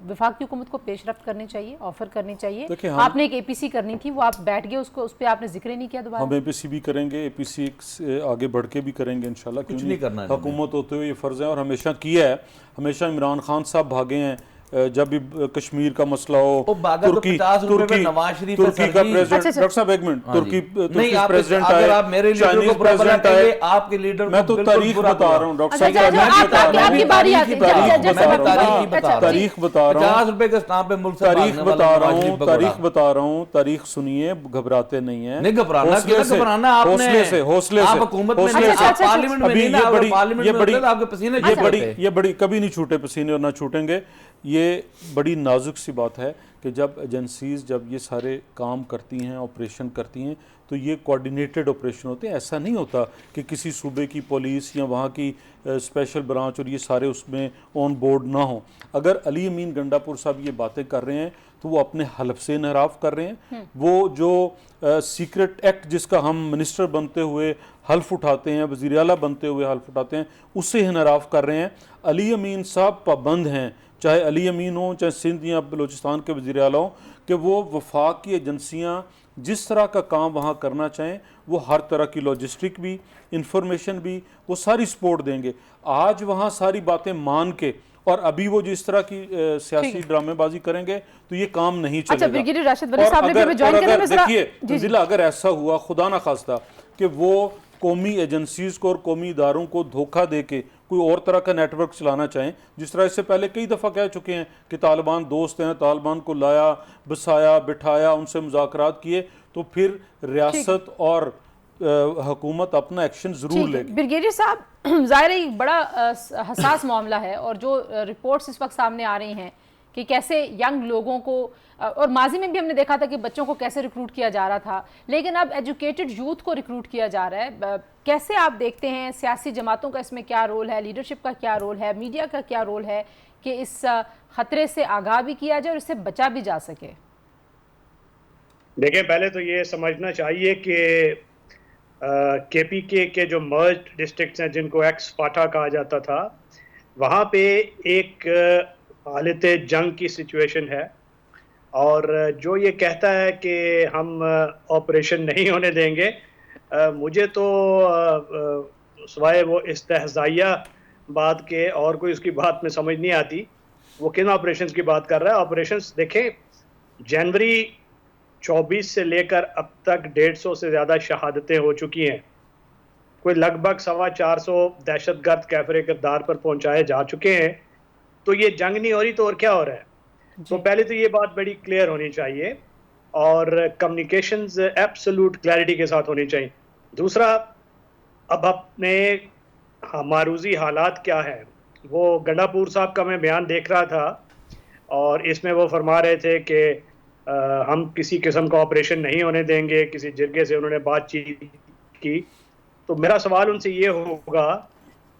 विफाक की हुकूमत को पेशरफ्त करनी चाहिए, ऑफर करनी चाहिए? देखिए, आपने एक एपीसी करनी थी, वो आप बैठ गए, उसको उस पर आपने जिक्र ही नहीं किया दोबारा। हम एपीसी भी करेंगे, एपीसी से आगे बढ़ के भी करेंगे इंशाल्लाह। कुछ नहीं करना है हुकूमत होते हुए ये फ़र्ज़ है और हमेशा किया है। हमेशा इमरान खान साहब भागे हैं जब भी कश्मीर का मसला हो, भागा तो 50 रुपए पे नवाज शरीफ है, तुर्की सर का जी। प्रेसिडेंट, अच्छा, डॉक्टर साहब एक मिनट, हाँ जी। तुर्की नहीं, आप प्रेसिडेंट अगर आए, आप मेरे लीडर को चाइनीज बुरा भला प्रेसिडेंट आए, कहेंगे, आपके लीडर मैं तो को बिल्कुल तारीख बुरा बता भला। रहा हूँ डॉक्टर अच्छा, साहब, अच्छा, मैं आप- बता रहा हूँ, आपकी बारी आती है। तारीख बता रहा हूँ, तारीख बता रहा हूँ, 50 रुपए के नाम पे मुल्क से तारीख भागने बता वाला रहा नवाज हूँ, शरीफ को तारीख बड़ा। बता रहा हूँ, तारीख सुनिए, घबराते नहीं है। नहीं घबराना, हौसले क्या से, घबराना आपने? हौसले से, हौसले आप से, हुकूमत में हौसले नहीं, से। आप पार्लियामेंट में अभी नहीं ना, ये अगर बड़ी पार्लियामेंट में होते तो आपके पसीने ये छूट बड़ी जाते। ये बड़ी कभी नहीं छूटे पसीने और ना छूटेंगे। ये बड़ी नाजुक सी बात है कि जब एजेंसीज जब ये सारे काम करती हैं, ऑपरेशन करती हैं, तो ये कोऑर्डिनेटेड ऑपरेशन होते हैं। ऐसा नहीं होता कि किसी सूबे की पुलिस या वहाँ की स्पेशल ब्रांच और ये सारे उसमें ऑन बोर्ड ना हो। अगर अली अमीन गंडापुर साहब ये बातें कर रहे हैं तो वो अपने हलफ से इनहराफ कर रहे हैं। वो जो सीक्रेट एक्ट जिसका हम मिनिस्टर बनते हुए हल्फ उठाते हैं, वज़ीर आला बनते हुए हल्फ उठाते हैं, उससे इनहराफ कर रहे हैं। अली अमीन साहब पाबंद हैं, चाहे अली अमीन हो, चाहे सिंध या बलूचिस्तान के वज़ीर आला हो, कि वो वफाक की एजेंसियाँ जिस तरह का काम वहाँ करना चाहें वो हर तरह की लॉजिस्टिक भी, इंफॉर्मेशन भी, वो सारी सपोर्ट देंगे। आज वहाँ सारी बातें मान के और अभी वो जिस तरह की सियासी ड्रामेबाजी करेंगे तो ये काम नहीं अच्छा, चलेगा। ब्रिगेडियर राशिद वली और साहब ने अगर- भी ज्वाइन और करने अगर में जरा- देखिए जी, जी। जिला अगर ऐसा हुआ खुदा ना खास्ता कि वो कौमी एजेंसीज को और कौमी इदारों को धोखा दे के कोई और तरह का नेटवर्क चलाना चाहें, जिस तरह इससे पहले कई दफ़ा कह चुके हैं कि तालिबान दोस्त हैं, तालिबान को लाया, बसाया, बिठाया, उनसे मुज़ाकरात किए, तो फिर रियासत और हुकूमत अपना एक्शन ज़रूर लेगी। ब्रिगेडियर साहब, ज़ाहिर है एक बड़ा हसास मामला है और जो रिपोर्ट्स इस वक्त सामने आ रही हैं कि कैसे यंग लोगों को, और माजी में भी हमने देखा था कि बच्चों को कैसे रिक्रूट किया जा रहा था, लेकिन अब एजुकेटेड यूथ को रिक्रूट किया जा रहा है। कैसे आप देखते हैं सियासी जमातों का इसमें क्या रोल है, लीडरशिप का क्या रोल है, मीडिया का क्या रोल है कि इस खतरे से आगाह भी किया जाए और इससे बचा भी जा सके? देखिए, पहले तो ये समझना चाहिए कि केपीके के जो मर्ज डिस्ट्रिक्ट्स हैं जिनको एक्स फाटा कहा जाता था, वहाँ पे एक हालत जंग की सिचुएशन है। और जो ये कहता है कि हम ऑपरेशन नहीं होने देंगे, मुझे तो सिवाय वो इस्तेहज़ाइया बात के और कोई उसकी बात में समझ नहीं आती। वो किन ऑपरेशंस की बात कर रहा है? ऑपरेशंस देखें, जनवरी 24 से लेकर अब तक 150 से ज़्यादा शहादतें हो चुकी हैं। कोई लगभग 450 दहशतगर्द कैफरे किरदार पर पहुंचाए जा चुके हैं। तो ये जंग नहीं हो रही तो और क्या हो रहा है? तो पहले तो ये बात बड़ी क्लियर होनी चाहिए और कम्युनिकेशंस एब्सोल्यूट क्लैरिटी के साथ होनी चाहिए। दूसरा, अब अपने मारूजी हालात क्या है, वो गंडापुर साहब का मैं बयान देख रहा था और इसमें वो फरमा रहे थे कि हम किसी किस्म का ऑपरेशन नहीं होने देंगे, किसी जिरगे से उन्होंने बातचीत की। तो मेरा सवाल उनसे ये होगा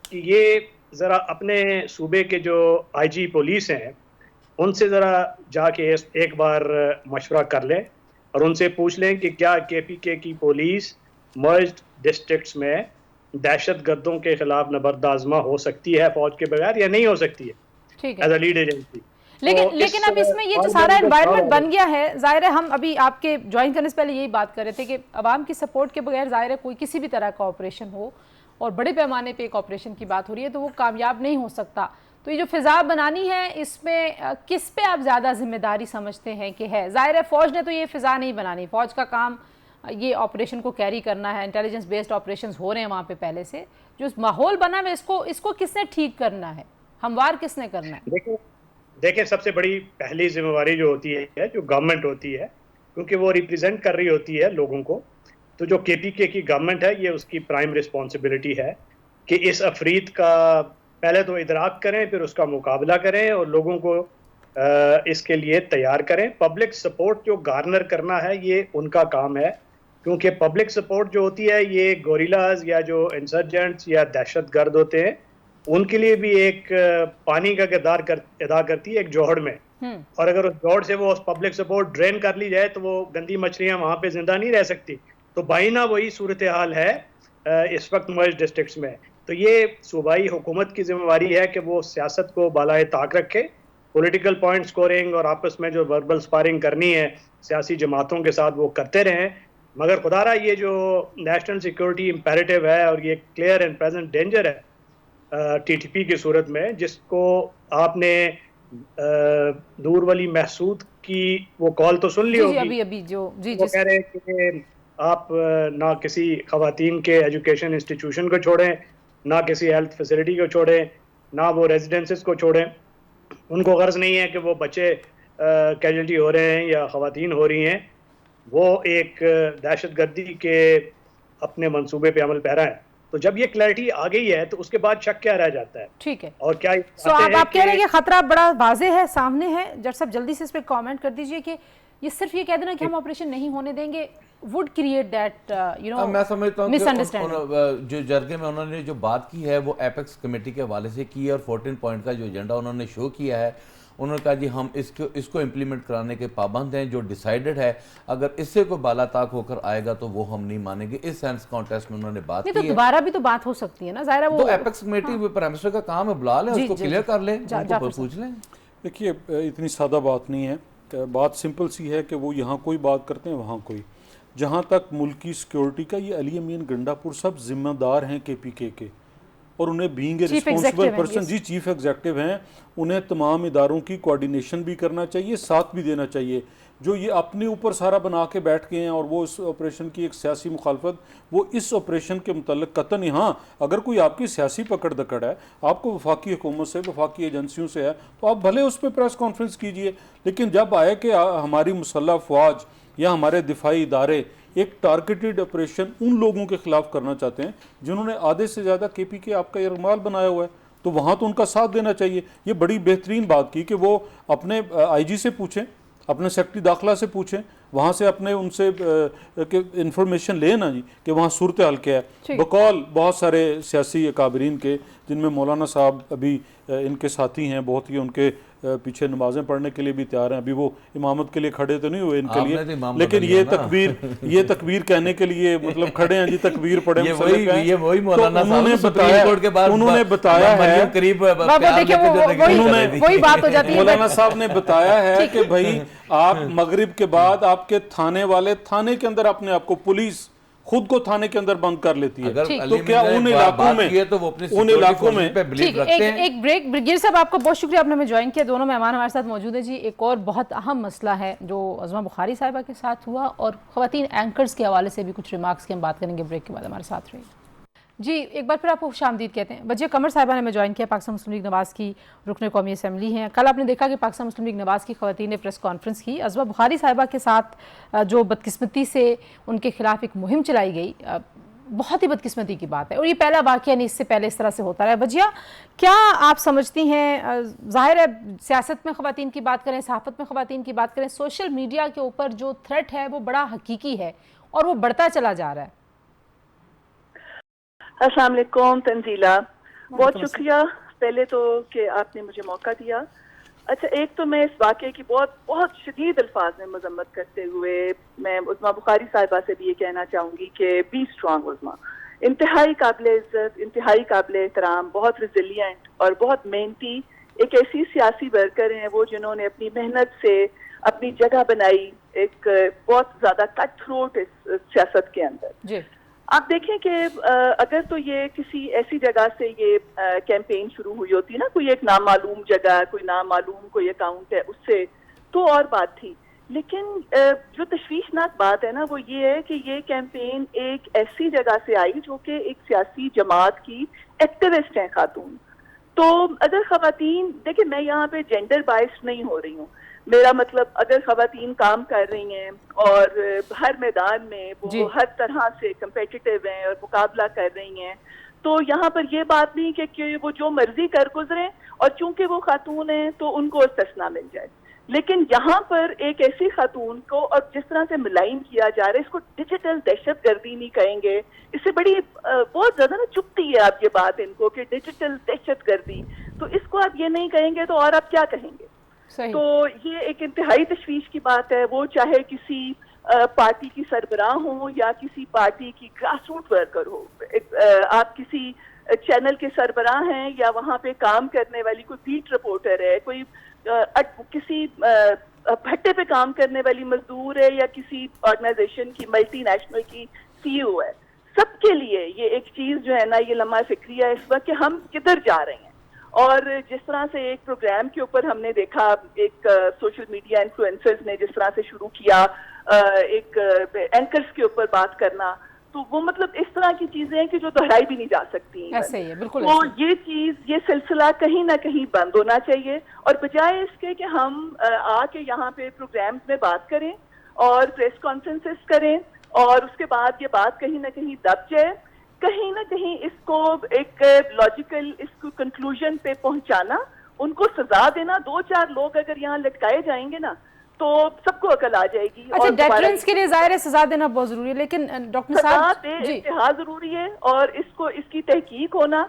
कि ये ज़रा अपने सूबे के जो आईजी पुलिस हैं उनसे ज़रा जाके एक बार मशवरा कर लें और उनसे पूछ लें कि क्या केपीके की पुलिस मर्ज्ड डिस्ट्रिक्ट्स में दहशतगर्दों के खिलाफ नबर्दाज़मा हो सकती है फौज के बगैर या नहीं हो सकती है, ठीक एज अ लीड एजेंसी। लेकिन अब इसमें ये जो सारा एनवायरनमेंट बन गया है, जाहिर है हम अभी आपके ज्वाइन करने से पहले यही बात कर रहे थे कि अवाम की सपोर्ट के बगैर जाहिर है कोई किसी भी तरह का ऑपरेशन हो और बड़े पैमाने पे एक ऑपरेशन की बात हो रही है तो वो कामयाब नहीं हो सकता। तो ये जो फिजा बनानी है, इसमें किस पे आप ज़्यादा जिम्मेदारी समझते हैं कि है? जाहिर है फ़ौज ने तो ये फिजा नहीं बनानी, फ़ौज का काम ये ऑपरेशन को कैरी करना है, इंटेलिजेंस बेस्ड ऑपरेशंस हो रहे हैं वहाँ पे पहले से। जो माहौल बना है इसको किसने ठीक करना है, हमवार किसने करना है? देखें, सबसे बड़ी पहली जिम्मेवारी जो होती है, जो गवर्नमेंट होती है, क्योंकि वो रिप्रेजेंट कर रही होती है लोगों को। तो जो केपीके की गवर्नमेंट है, ये उसकी प्राइम रिस्पॉन्सिबिलिटी है कि इस अफरीद का पहले तो इदराक करें, फिर उसका मुकाबला करें और लोगों को इसके लिए तैयार करें। पब्लिक सपोर्ट जो गार्नर करना है, ये उनका काम है, क्योंकि पब्लिक सपोर्ट जो होती है ये गोरिल्लाज या जो इंसर्जेंट्स या दहशतगर्द होते हैं उनके लिए भी एक पानी का किरदार अदा करती है एक जोहड़ में। और अगर उस जोहड़ से वो उस पब्लिक सपोर्ट ड्रेन कर ली जाए तो वो गंदी मछलियां वहां पे जिंदा नहीं रह सकती। तो बाइना वही सूरत हाल है इस वक्त मर्ज डिस्ट्रिक्ट्स में। तो ये सूबाई हुकूमत की जिम्मेवारी है कि वो सियासत को बालाए ताक रखे, पॉलिटिकल पॉइंट स्कोरिंग और आपस में जो वर्बल स्पारिंग करनी है सियासी जमातों के साथ वो करते रहें। मगर खुदारा ये जो नेशनल सिक्योरिटी इम्पेरेटिव है और ये क्लियर एंड प्रेजेंट डेंजर है टीटीपी की सूरत में, जिसको आपने दूर वली महसूद की वो कॉल तो सुन ली होगी। अभी जो वो कह रहे हैं कि आप ना किसी खवातीन के एजुकेशन इंस्टीट्यूशन को छोड़ें, ना किसी हेल्थ फैसिलिटी को छोड़ें, ना वो रेजिडेंसेस को छोड़ें। उनको गर्ज नहीं है कि वो बच्चे कैजुअल्टी हो रहे हैं या खवातीन हो रही हैं। वो एक दहशतगर्दी के अपने मंसूबे पे अमल पैरा है। तो जब ये क्लैरिटी आ गई है तो उसके बाद शक क्या रह जाता है? ठीक है, और क्या आप कह रहे हैं कि खतरा बड़ा वाज़े है, सामने है। जज साहब जल्दी से इस पे कमेंट कर दीजिए कि ये सिर्फ ये कह देना कि हम ऑपरेशन नहीं होने देंगे वुड क्रिएट दैट मैं समझता हूँ मिसअंडरस्टैंडिंग। जो जरगे में उन्होंने जो बात की है वो एपेक्स कमेटी के हवाले से की है और 14 पॉइंट का जो एजेंडा उन्होंने शो किया है, उन्होंने कहा जी हम इसको इम्प्लीमेंट कराने के पाबंद हैं, जो डिसाइडेड है अगर इससे कोई बालाताक होकर आएगा तो वो हम नहीं मानेंगे। इस सेंस कॉन्टेस्ट में उन्होंने बात की है। दोबारा भी तो बात हो सकती है ना, ज़ाहिर है वो तो एपेक्स कमेटी प्राइम मिनिस्टर का काम है, बुला लें उसको, क्लियर कर लें, उनको पूछ लें। देखिए, इतनी सादा बात नहीं है, बात सिंपल सी है कि वो यहाँ कोई बात करते हैं वहाँ कोई। जहाँ तक मुल्क की सिक्योरिटी का, ये अली अमीन गंडापुर सब जिम्मेदार हैं केपीके के और उन्हें बीइंग ए रिस्पॉन्सिबल पर्सन, जी चीफ एग्जीक्यूटिव हैं, उन्हें तमाम इदारों की कोऑर्डिनेशन भी करना चाहिए, साथ भी देना चाहिए। जो ये अपने ऊपर सारा बना के बैठ गए हैं और वो इस ऑपरेशन की एक सियासी मुखालफत, वो इस ऑपरेशन के मुतल्लिक़ कतन, हाँ अगर कोई आपकी सियासी पकड़ दकड़ है, आपको वफाकी हुकूमत से, वफाकी एजेंसियों से है, तो आप भले उस पर प्रेस कॉन्फ्रेंस कीजिए। लेकिन जब आए कि हमारी मुसल्लह फ़ौज या हमारे दिफाई इदारे एक टारगेटेड ऑपरेशन उन लोगों के खिलाफ करना चाहते हैं जिन्होंने आधे से ज़्यादा केपीके आपका यरगमाल बनाया हुआ है, तो वहाँ तो उनका साथ देना चाहिए। ये बड़ी बेहतरीन बात की कि वो अपने IG से पूछें, अपने सेक्रेटरी दाखिला से पूछें, वहाँ से अपने उनसे इंफॉर्मेशन लेना जी कि वहाँ सूरत हाल क्या है। बकौल बहुत सारे सियासी अकाबरीन के, जिनमें मौलाना साहब अभी इनके साथी हैं, बहुत ही उनके पीछे नमाजें पढ़ने के लिए भी तैयार हैं। अभी वो इमामत के लिए खड़े तो नहीं हुए इनके लिए, लेकिन ये तकबीर कहने के लिए मतलब खड़े हैं जी, तकबीर पढ़े। ये वही मौलाना उन्होंने बताया है, करीब वही बात हो जाती है। मौलाना साहब ने बताया है कि भाई आप मगरिब के बाद आपके थाने वाले थाने के अंदर अपने आप को, पुलिस खुद को थाने के अंदर बंद कर लेती है। तो क्या उन इलाकों में, तो वो अपने उन इलाकों में ठीक, एक ब्रेक। ब्रिगेडियर साहब आपका बहुत शुक्रिया, आपने हमें ज्वाइन किया। दोनों मेहमान हमारे साथ मौजूद हैं जी। एक और बहुत अहम मसला है जो अज़मा बुखारी साहिबा के साथ हुआ, और ख़वातीन एंकर्स के हवाले से भी कुछ रिमार्क्स की हम बात करेंगे ब्रेक के बाद। हमारे साथ रहिए जी। एक बार फिर आपको खुशामदीद कहते हैं। वजीर कमर साहिबा ने हमें ज्वाइन किया, पाकिस्तान मुस्लिम लीग नवाज़ की रुकन कौमी असम्बली हैं। कल आपने देखा कि पाकिस्तान मुस्लिम लीग नवाज़ की ख़वातीन ने प्रेस कॉन्फ्रेंस की। अज़मा बुखारी साहिबा के साथ जो बदकिस्मती से उनके खिलाफ एक मुहिम चलाई गई, बहुत ही बदकिस्मती की बात है, और ये पहला वाक़या नहीं, इससे पहले इस तरह से होता रहा है। वजिया, क्या आप समझती हैं, ज़ाहिर है सियासत में ख़वातीन की बात करें, सहाफ़त में ख़वातीन की बात करें, सोशल मीडिया के ऊपर जो थ्रेट है वो बड़ा हकीकी है और वो बढ़ता चला जा रहा है। अस्सलाम वालेकुम तंजीला, बहुत शुक्रिया पहले तो कि आपने मुझे मौका दिया। अच्छा, एक तो मैं इस वाक़े की बहुत शदीद अल्फाज में मजम्मत करते हुए मैं उज़मा बुखारी साहिबा से भी ये कहना चाहूँगी कि बी स्ट्रॉन्ग उज़मा, इंतहाई काबिल इज़्ज़त, इंतहाई काबिल एहतराम, बहुत रिजिलियंट और बहुत मेहनती एक ऐसी सियासी वर्कर हैं वो, जिन्होंने अपनी मेहनत से अपनी जगह बनाई एक बहुत ज़्यादा कट थ्रोट इस सियासत के अंदर जी। आप देखें कि अगर तो ये किसी ऐसी जगह से ये कैंपेन शुरू हुई होती ना, कोई एक नामालूम जगह, कोई नामालूम कोई अकाउंट है उससे, तो और बात थी। लेकिन जो तशवीशनाक बात है ना वो ये है कि ये कैंपेन एक ऐसी जगह से आई जो कि एक सियासी जमात की एक्टिविस्ट हैं खातून। तो अगर खवातीन, देखिए मैं यहाँ पे जेंडर बाइस्ड नहीं हो रही हूँ, मेरा मतलब अगर खवातीन काम कर रही हैं और हर मैदान में वो हर तरह से कम्पिटिटिव हैं और मुकाबला कर रही हैं, तो यहाँ पर ये बात नहीं कि वो जो मर्जी कर गुजरें और चूंकि वो खातून हैं तो उनको इस्तिस्ना मिल जाए। लेकिन यहाँ पर एक ऐसी खातून को और जिस तरह से मुलायम किया जा रहा है, इसको डिजिटल दहशतगर्दी नहीं कहेंगे, इससे बड़ी बहुत ज्यादा ना चुभती है आप ये बात इनको कि डिजिटल दहशतगर्दी, तो इसको आप ये नहीं कहेंगे तो और आप क्या कहेंगे। तो ये एक इंतहाई तशवीश की बात है, वो चाहे किसी पार्टी की सरबराह हो या किसी पार्टी की ग्रासरूट वर्कर हो, आप किसी चैनल के सरबराह हैं या वहाँ पे काम करने वाली कोई बीट रिपोर्टर है, कोई किसी भट्टे पे काम करने वाली मजदूर है या किसी ऑर्गेनाइजेशन की मल्टीनेशनल की CEO है, सबके लिए ये एक चीज जो है ना, ये लम्हा फिक्रिया है इस वक्त कि हम किधर जा रहे हैं। और जिस तरह से एक प्रोग्राम के ऊपर हमने देखा, एक सोशल मीडिया इन्फ्लुएंसर्स ने जिस तरह से शुरू किया एक एंकर्स के ऊपर बात करना, तो वो मतलब इस तरह की चीजें हैं कि जो दोहराई भी नहीं जा सकती। ऐसे ही है, बिल्कुल। तो ये चीज, ये सिलसिला कहीं ना कहीं बंद होना चाहिए, और बजाय इसके कि हम आके यहाँ पे प्रोग्राम्स में बात करें और प्रेस कॉन्फ्रेंसेस करें और उसके बाद ये बात कहीं ना कहीं दब जाए, कहीं ना कहीं इसको एक लॉजिकल इसको कंक्लूजन पे पहुंचाना, उनको सजा देना। 2-4 लोग अगर यहाँ लटकाए जाएंगे ना तो सबको अकल आ जाएगी। अच्छा, डेटरेंस के लिए जाहिर है सजा देना बहुत जरूरी है, लेकिन डॉक्टर साहब इत्तेहाद जरूरी है और इसको इसकी तहकीक होना।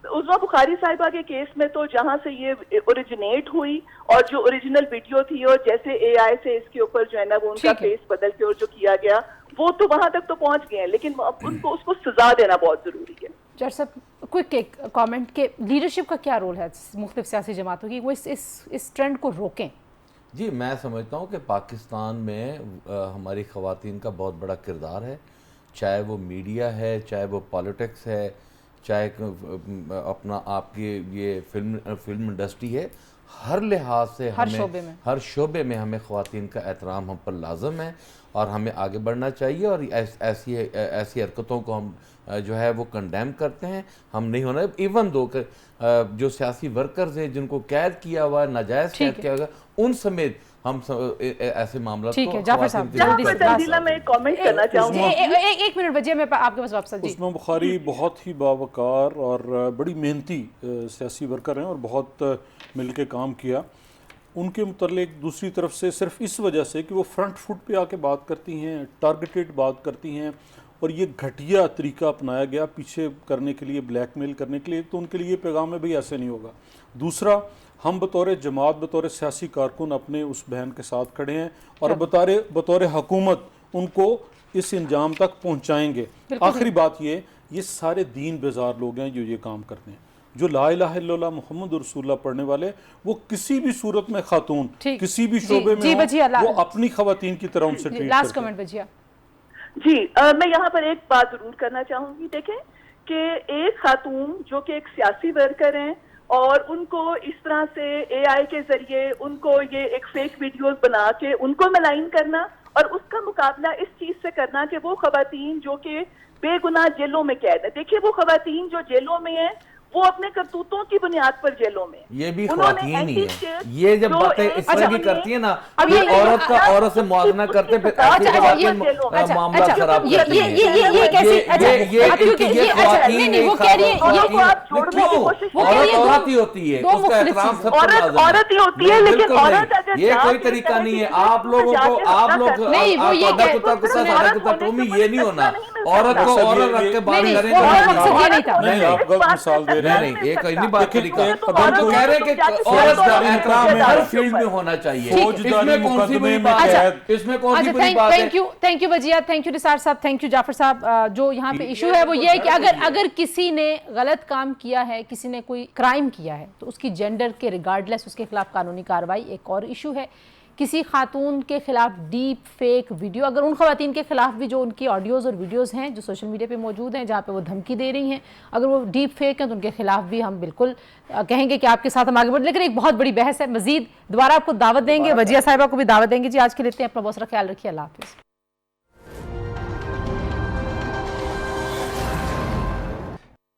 उज़मा बुखारी साहिबा के केस में तो जहां से ये ओरिजिनेट हुई और जो ओरिजिनल वीडियो थी और जैसे AI से इसके ऊपर जो है ना वो उनका फेस बदल के और जो किया गया, वो तो वहां तक तो पहुंच गए हैं, लेकिन उनको उसको सजा देना बहुत जरूरी है। जज साहब, क्विक एक कमेंट के लीडरशिप का क्या रोल है मुख्तलिफ सियासी जमातों की, वो इस ट्रेंड को रोकें? जी, मैं समझता हूँ कि पाकिस्तान में हमारी ख़वातीन का बहुत बड़ा किरदार है, चाहे वो मीडिया है, चाहे वो पॉलिटिक्स है, चाहे अपना आपकी ये फिल्म इंडस्ट्री है। हर लिहाज से हर शोबे में हमें ख़वातीन का एहतराम हम पर लाजम है और हमें आगे बढ़ना चाहिए। और ऐसी हरकतों को हम जो है वो कंडेम करते हैं, हम नहीं होना। इवन दो जो सियासी वर्कर्स हैं जिनको कैद किया हुआ है, नाजायज़ कैद किया हुआ, उन समेत हम ऐसे मामला को जाफर साहब तंजीला में कमेंट करना चाहूंगी। एक मिनट बजिए, मैं आपके पास वापस। उस्मान बुखारी बहुत ही बावकार और बड़ी मेहनती सियासी वर्कर हैं और बहुत मिल के काम किया। उनके मुतल्लिक दूसरी तरफ से सिर्फ इस वजह से कि वो फ्रंट फुट पे आके बात करती हैं, टारगेटेड बात करती हैं और ये घटिया तरीका अपनाया गया पीछे करने के लिए, ब्लैकमेल करने के लिए, तो उनके लिए पैगाम है भाई ऐसे नहीं होगा। दूसरा, हम बतौर जमात, बतौर सियासी कारकुन अपने उस बहन के साथ खड़े हैं और बतौर हुकूमत उनको इस इंजाम तक पहुंचाएंगे। आखिरी बात ये सारे दीन बेजार लोग हैं जो ये काम करते हैं, जो ला इलाहा इल्लल्लाह मुहम्मद रसूलुल्लाह पढ़ने वाले, वो किसी भी सूरत में खातून किसी भी शोबे में हो, वो अपनी खवातीन की तरह उनसे ट्रीट लास्ट कमेंट बजिया जी। मैं यहाँ पर एक बात जरूर करना चाहूंगी। देखें कि एक खातून जो कि एक सियासी वर्कर हैं और उनको इस तरह से AI के जरिए उनको ये एक फेक वीडियोस बना के उनको मलाइन करना और उसका मुकाबला इस चीज से करना कि वो खवातीन जो कि बेगुनाह जेलों में कैद है। देखिए, वो खवातीन जो जेलों में है वो अपने करतूतों की बुनियाद पर जेलों में, ये भी खवातीन ही है। ये जब बातें इस तरह की करती है ना, औरत का औरत से मुआवजा करते फिर मामला खराब करती है। औरत ही होती है, उसका एहतराम सब औरत ही होती है, लेकिन औरत अगर ये कोई तरीका नहीं है। आप लोगों को ये नहीं होना, औरत को औरत रख के बात करें। आप गलत मिसाल दे नहीं, एक नहीं बात तरीका। हम तो कह रहे हैं कि औरत का एहतराम हर फील्ड में होना चाहिए। इसमें कौन सी बुरी बात है? इसमें कौन सी बुरी बात है? Thank you Wajiya, thank you Nisar साहब, थैंक यू जाफर साहब। जो यहाँ पे इशू है वो ये है कि अगर किसी ने गलत काम किया है, किसी ने कोई क्राइम किया है, तो उसकी जेंडर के रिगार्डलेस उसके खिलाफ कानूनी कार्रवाई। एक और इशू है किसी खातून के खिलाफ डीप फेक वीडियो, अगर उन खवातीन के खिलाफ भी जो उनकी ऑडियोज़ और वीडियोज़ हैं जो सोशल मीडिया पे मौजूद हैं जहाँ पे वो धमकी दे रही हैं, अगर वो डीप फेक हैं तो उनके खिलाफ भी हम बिल्कुल कहेंगे कि आपके साथ हम आगे बढ़े। लेकिन एक बहुत बड़ी बहस है, मजीद दोबारा आपको दावत देंगे, वजिया साहिबा को भी दावत देंगे। जी आज के लिए इतना, अपना बहुत सारा ख्याल रखिए, अल्लाह हाफिज़।